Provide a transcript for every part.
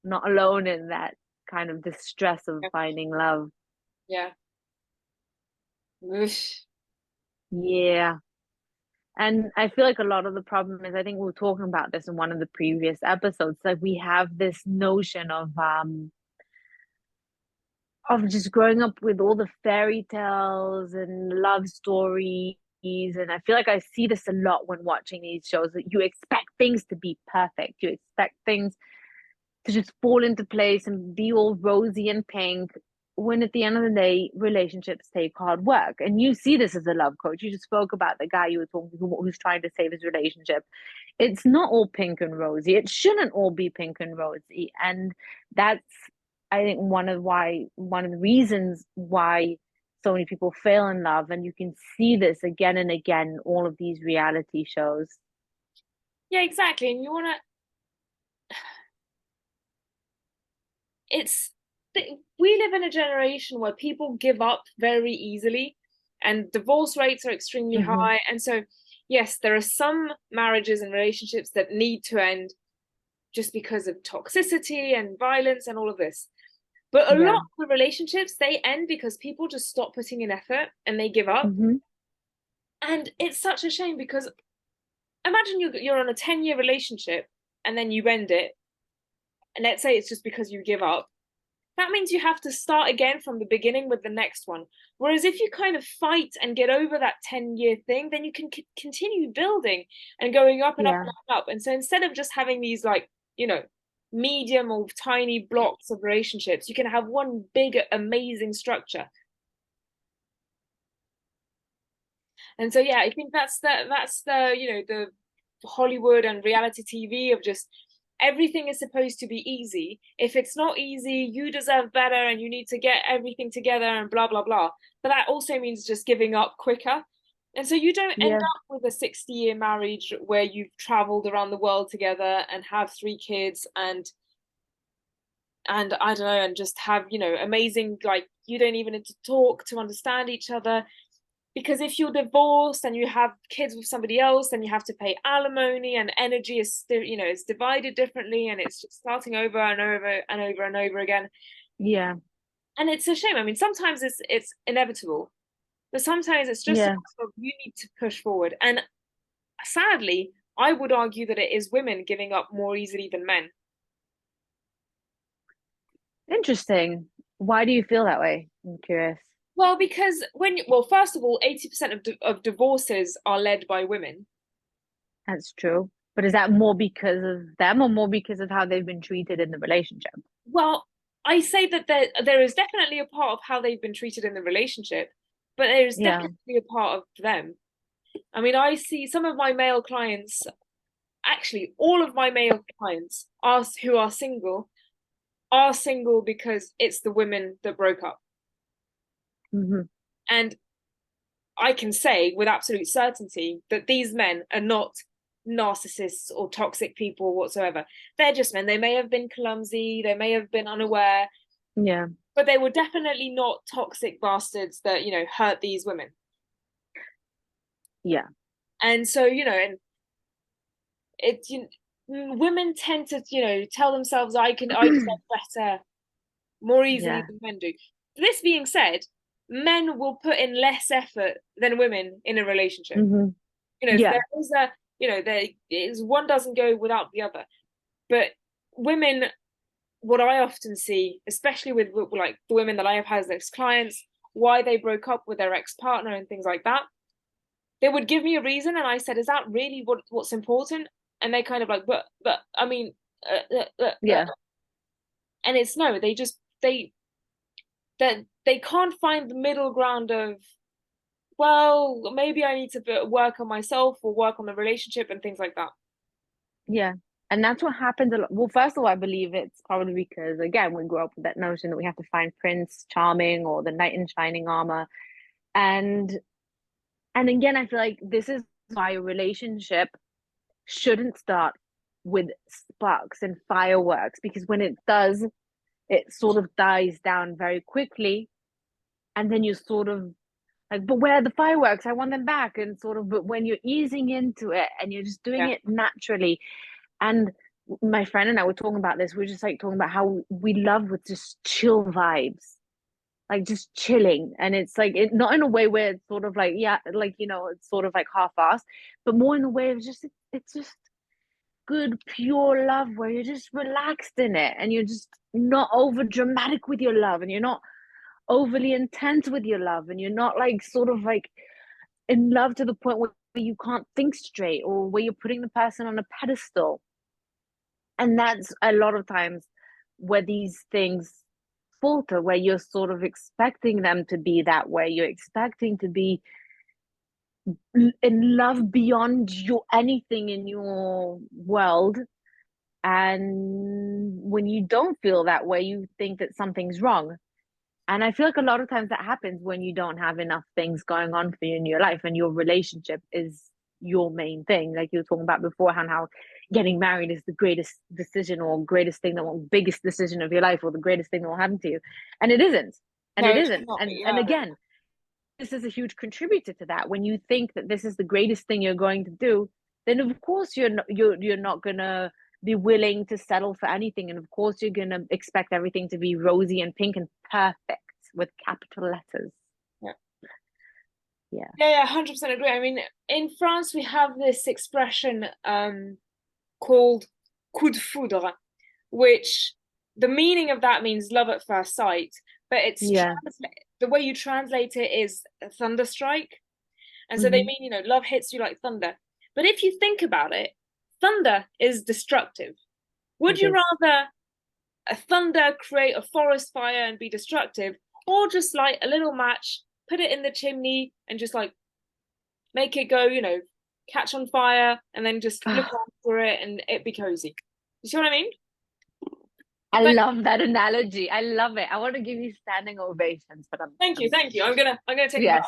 not alone in that kind of distress of Yeah. finding love. Yeah. Oof. Yeah. And I feel like a lot of the problem is, I think we were talking about this in one of the previous episodes, like we have this notion of just growing up with all the fairy tales and love stories. And I feel like I see this a lot when watching these shows, that you expect things to be perfect. You expect things to just fall into place and be all rosy and pink. When at the end of the day, relationships take hard work. And you see this as a love coach. You just spoke about the guy you were talking to who's trying to save his relationship. It's not all pink and rosy. It shouldn't all be pink and rosy. And that's, I think, one of the reasons why so many people fail in love. And you can see this again and again in all of these reality shows. Yeah, exactly. And you want to, it's, we live in a generation where people give up very easily and divorce rates are extremely Mm-hmm. high. And so, yes, there are some marriages and relationships that need to end just because of toxicity and violence and all of this. But a lot Yeah. of the relationships, they end because people just stop putting in effort and they give up. Mm-hmm. And it's such a shame because imagine you're on a 10-year relationship and then you end it. And let's say it's just because you give up. That means you have to start again from the beginning with the next one. Whereas if you kind of fight and get over that 10-year thing, then you can continue building and going up and up and Yeah. up and up. And so instead of just having these, like, you know, medium or tiny blocks of relationships, you can have one big, amazing structure. And so yeah, I think that's the the Hollywood and reality TV of just everything is supposed to be easy. If it's not easy, you deserve better and you need to get everything together and blah blah blah. But that also means just giving up quicker. And so you don't end Yeah. up with a 60-year marriage where you've traveled around the world together and have three kids and I don't know, and just have, amazing, like, you don't even need to talk to understand each other. Because if you're divorced and you have kids with somebody else, then you have to pay alimony, and energy is still, it's divided differently, and it's just starting over and over and over and over again. Yeah. And it's a shame. I mean, sometimes it's inevitable, but sometimes it's just a Yeah. matter of you need to push forward. And sadly, I would argue that it is women giving up more easily than men. Interesting. Why do you feel that way? I'm curious. Well, because first of all, 80% of divorces are led by women. That's true. But is that more because of them or more because of how they've been treated in the relationship? Well, I say that there is definitely a part of how they've been treated in the relationship, but there is Yeah. definitely a part of them. I mean, I see some of my male clients, actually, all of my male clients are who are single because it's the women that broke up. Hmm. And I can say with absolute certainty that these men are not narcissists or toxic people whatsoever. They're just men. They may have been clumsy, they may have been unaware, Yeah. but they were definitely not toxic bastards that hurt these women. Yeah. And so and it women tend to tell themselves I deserve better more easily Yeah. than men do. This being said, men will put in less effort than women in a relationship. Hmm. There Yeah. is a there is, one doesn't go without the other, but women, what I often see, especially with like the women that I have had as clients, why they broke up with their ex-partner and things like that, they would give me a reason, and I said, "Is that really what's important?" And they kind of like, "But I mean," Yeah. and it's no, they just they can't find the middle ground of, well, maybe I need to work on myself or work on the relationship and things like that. Yeah. And that's what happens a lot. Well, first of all, I believe it's probably because, again, we grew up with that notion that we have to find Prince Charming or the knight in shining armor. And and again, I feel like this is why a relationship shouldn't start with sparks and fireworks, because when it does, it sort of dies down very quickly. And then you sort of like, but where are the fireworks? I want them back. And sort of, but when you're easing into it and you're just doing Yeah, it naturally, and my friend and I were talking about this. We are just like talking about how we love with just chill vibes, like just chilling. And it's like not in a way where it's sort of like, yeah, like, it's sort of like half-assed, but more in the way of just it's just good, pure love where you're just relaxed in it and you're just not over dramatic with your love and you're not overly intense with your love and you're not like sort of like in love to the point where you can't think straight or where you're putting the person on a pedestal. And that's a lot of times where these things falter, where you're sort of expecting them to be that way. You're expecting to be in love beyond your anything in your world. And when you don't feel that way, you think that something's wrong. And I feel like a lot of times that happens when you don't have enough things going on for you in your life and your relationship is your main thing. Like you were talking about beforehand, how getting married is the greatest decision or greatest thing that will biggest decision of your life or the greatest thing that will happen to you. And it isn't. And No, it it isn't. cannot be. And Yeah. again, this is a huge contributor to that. When you think that this is the greatest thing you're going to do, then of course you're not gonna be willing to settle for anything, and of course you're gonna expect everything to be rosy and pink and perfect with capital letters. Yeah. Yeah. Yeah, yeah, 100% agree. I mean, in France, we have this expression called coup de foudre, which the meaning of that means love at first sight, but Yeah. the way you translate it is a thunderstrike. And so they Mm-hmm. mean, love hits you like thunder. But if you think about it, thunder is destructive. Would It you is. rather a thunder create a forest fire and be destructive, or just light a little match, put it in the chimney, and just like make it go, catch on fire, and then just look Oh, after it and it be cozy? You see what I mean? I But love that analogy. I love it. I want to give you standing ovations, but thank you. I'm gonna take it back. yes.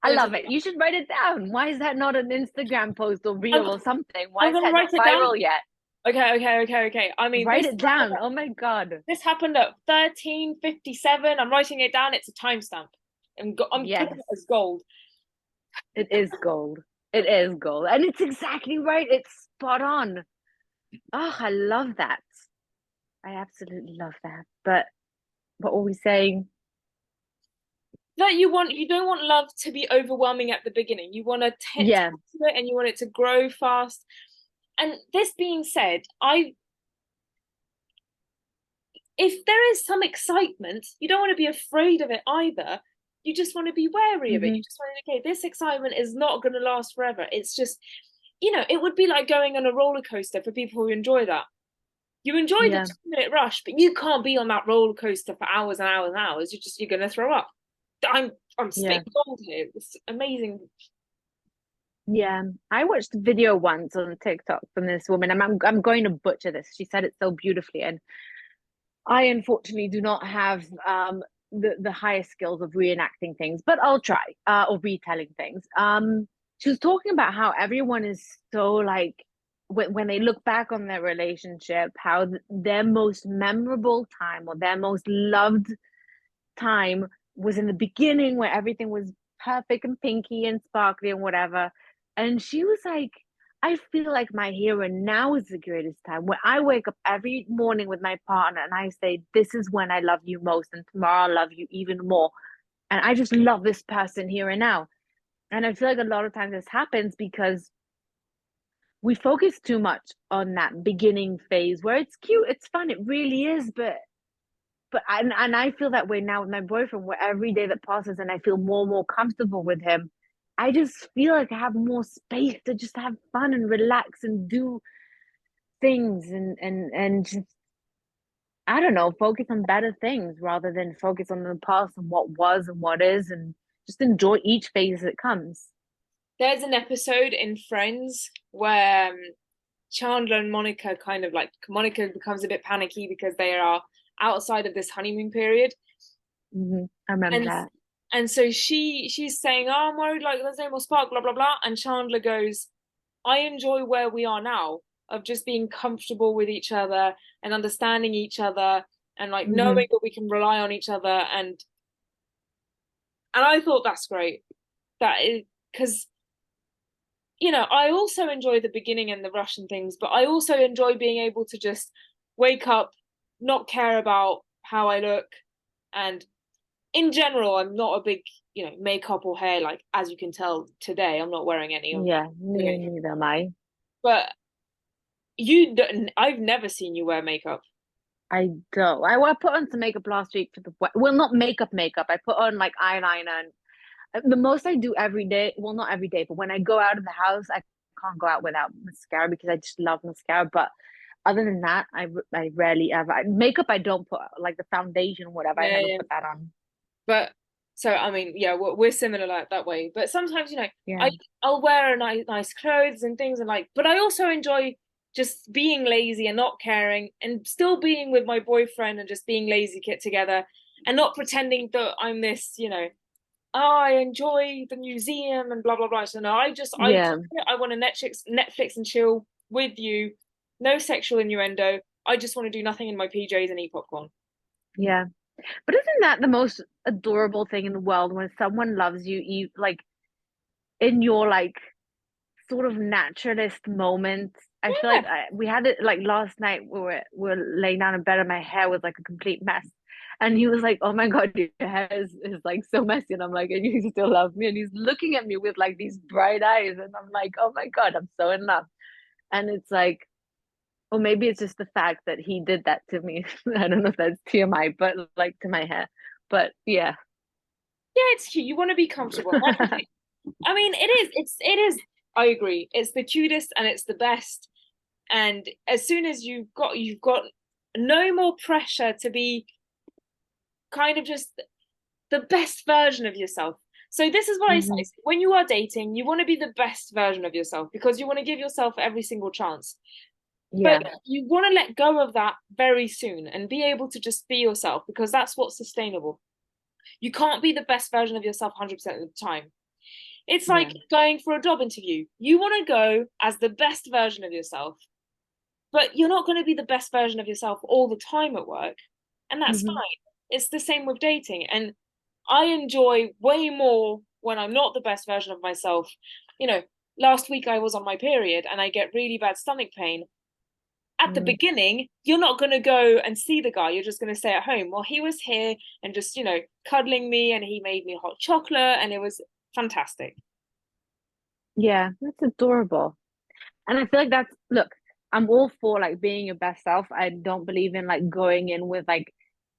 I I'm gonna love take it it. back. You should write it down. Why is that not an Instagram post or I'm, reel or something? Why I'm is gonna that not write it down. viral yet? Okay. I mean, Write it down. Oh my God. this happened at 13:57. I'm writing it down. It's a timestamp. I'm putting Yes, it as gold. it is gold. It is gold. And it's exactly right. It's spot on. Oh, I love that. I absolutely love that. But what were we saying? That you don't want love to be overwhelming at the beginning. You want to tend Yeah. to it and you want it to grow fast. And this being said, I if there is some excitement, you don't want to be afraid of it either. You just want to be wary of it. Hmm. You just want to, okay, this excitement is not going to last forever. It's just, it would be like going on a roller coaster for people who enjoy that. You enjoy the Yeah. 2 minute rush, but you can't be on that roller coaster for hours and hours and hours. You're gonna throw up. I'm I'm Yeah. spitting gold here. It's amazing. Yeah. I watched a video once on TikTok from this woman. I'm going to butcher this. She said it so beautifully. And I unfortunately do not have the highest skills of reenacting things, but I'll try or retelling things. She was talking about how everyone is so like when they look back on their relationship, how their most memorable time or their most loved time was in the beginning where everything was perfect and pinky and sparkly and whatever. And she was like, I feel like my hero now is the greatest time when I wake up every morning with my partner and I say, this is when I love you most, and tomorrow I'll love you even more. And I just love this person here and now. And I feel like a lot of times this happens because we focus too much on that beginning phase where it's cute, it's fun, it really is, and I feel that way now with my boyfriend, where every day that passes and I feel more and more comfortable with him, I just feel like I have more space to just have fun and relax and do things and just I don't know, focus on better things rather than focus on the past and what was and what is and just enjoy each phase as it comes. There's an episode in Friends where Chandler and Monica kind of like Monica becomes a bit panicky because they are outside of this honeymoon period, I remember and that. and so she's saying, "Oh, I'm worried like there's no more spark, blah blah blah," and Chandler goes, "I enjoy where we are now, of just being comfortable with each other and understanding each other and like Hmm. knowing that we can rely on each other." And I thought that's great. That is because I also enjoy the beginning and the rush and things, but I also enjoy being able to just wake up, not care about how I look. And in general, I'm not a big, makeup or hair, like as you can tell today, I'm not wearing any or Yeah, doing anything. neither am I. But I've never seen you wear makeup. I don't. I put on some makeup last week for the well, not makeup. I put on like eyeliner and the most I do every day. Well, not every day, but when I go out of the house, I can't go out without mascara because I just love mascara. But other than that, I rarely ever makeup. I don't put like the foundation, whatever. I Yeah, never yeah. put that on. But so I mean, yeah, we're similar like that way. But sometimes, Yeah, I'll wear a nice clothes and things and like, but I also enjoy just being lazy and not caring and still being with my boyfriend and just being lazy kit together and not pretending that I'm this, oh, I enjoy the museum and blah blah blah. So no, yeah, I want to Netflix and chill with you, no sexual innuendo. I just want to do nothing in my PJs and eat popcorn. yeah. But isn't that the most adorable thing in the world when someone loves you, like in your like sort of naturalist moment? I feel like Yeah. we had it like last night. We were laying down in bed and my hair was like a complete mess. And he was like, "Oh my God, your hair is like so messy." And I'm like, "And you still love me?" And he's looking at me with like these bright eyes. And I'm like, "Oh my God, I'm so in love." And it's like, or maybe it's just the fact that he did that to me. I don't know if that's TMI, but like to my hair. But yeah. Yeah, it's cute. You want to be comfortable. That's the thing. I mean, it is. I agree. It's the cutest and it's the best. And as soon as you've got no more pressure to be kind of just the best version of yourself. So this is what I say. Hmm. When you are dating, you want to be the best version of yourself because you want to give yourself every single chance. But Yeah. you want to let go of that very soon and be able to just be yourself because that's what's sustainable. You can't be the best version of yourself 100% of the time. It's like Yeah. going for a job interview. You want to go as the best version of yourself, but you're not going to be the best version of yourself all the time at work. And that's Hmm. fine. It's the same with dating. And I enjoy way more when I'm not the best version of myself. You know, last week I was on my period and I get really bad stomach pain. At the Mm. beginning, you're not going to go and see the guy. You're just going to stay at home. Well, he was here and just, cuddling me and he made me hot chocolate and it was fantastic. Yeah, that's adorable. And I feel like that's, look, I'm all for like being your best self. I don't believe in like going in with like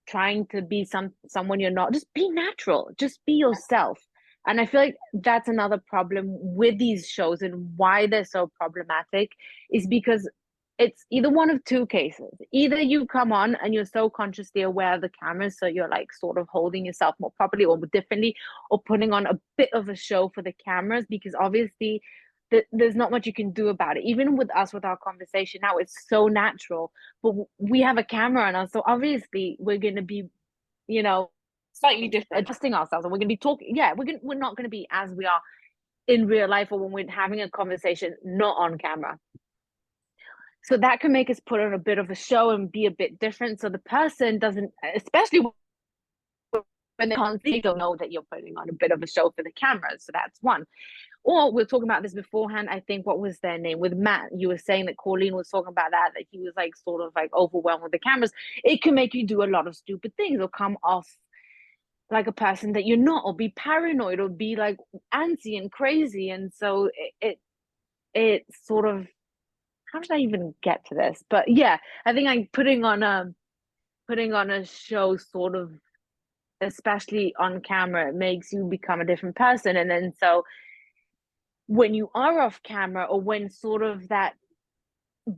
trying to be someone you're not. Just be natural. Just be yourself. And I feel like that's another problem with these shows and why they're so problematic is because it's either one of two cases. Either you come on and you're so consciously aware of the cameras, so you're like sort of holding yourself more properly or differently, or putting on a bit of a show for the cameras, because obviously there's not much you can do about it. Even with us, with our conversation now, it's so natural, but we have a camera on us, so obviously we're going to be, you know, Slightly different. adjusting ourselves, and we're going to be talking. Yeah, we're not going to be as we are in real life or when we're having a conversation not on camera. So that can make us put on a bit of a show and be a bit different. So the person doesn't, especially when they can't see, don't know that you're putting on a bit of a show for the cameras. So that's one. Or we are talking about this beforehand. I think, what was their name with Matt? You were saying that Colleen was talking about that he was like sort of like overwhelmed with the cameras. It can make you do a lot of stupid things or come off like a person that you're not, or be paranoid, or be like antsy and crazy. And so it sort of, how did I even get to this? But yeah, I think I'm putting on a show sort of, especially on camera, it makes you become a different person. And then so when you are off camera, or when sort of that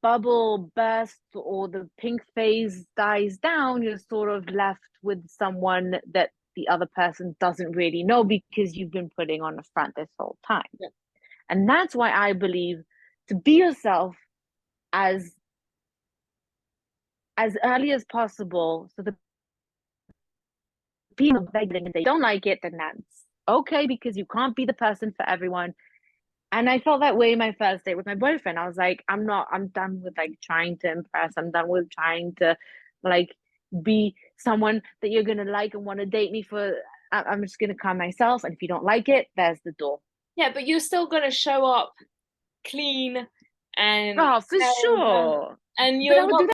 bubble bursts or the pink phase dies down, you're sort of left with someone that the other person doesn't really know because you've been putting on a front this whole time. Yeah. And that's why I believe to be yourself as early as possible, so the people begging and they don't like it, then that's okay, because you can't be the person for everyone. And I felt that way my first date with my boyfriend. I was like, I'm done with like trying to impress. I'm done with trying to like be someone that you're gonna like and want to date me for. I'm just gonna come myself. And if you don't like it, there's the door. Yeah, but you're still going to show up. clean and Oh, for sure. and But I you're would do not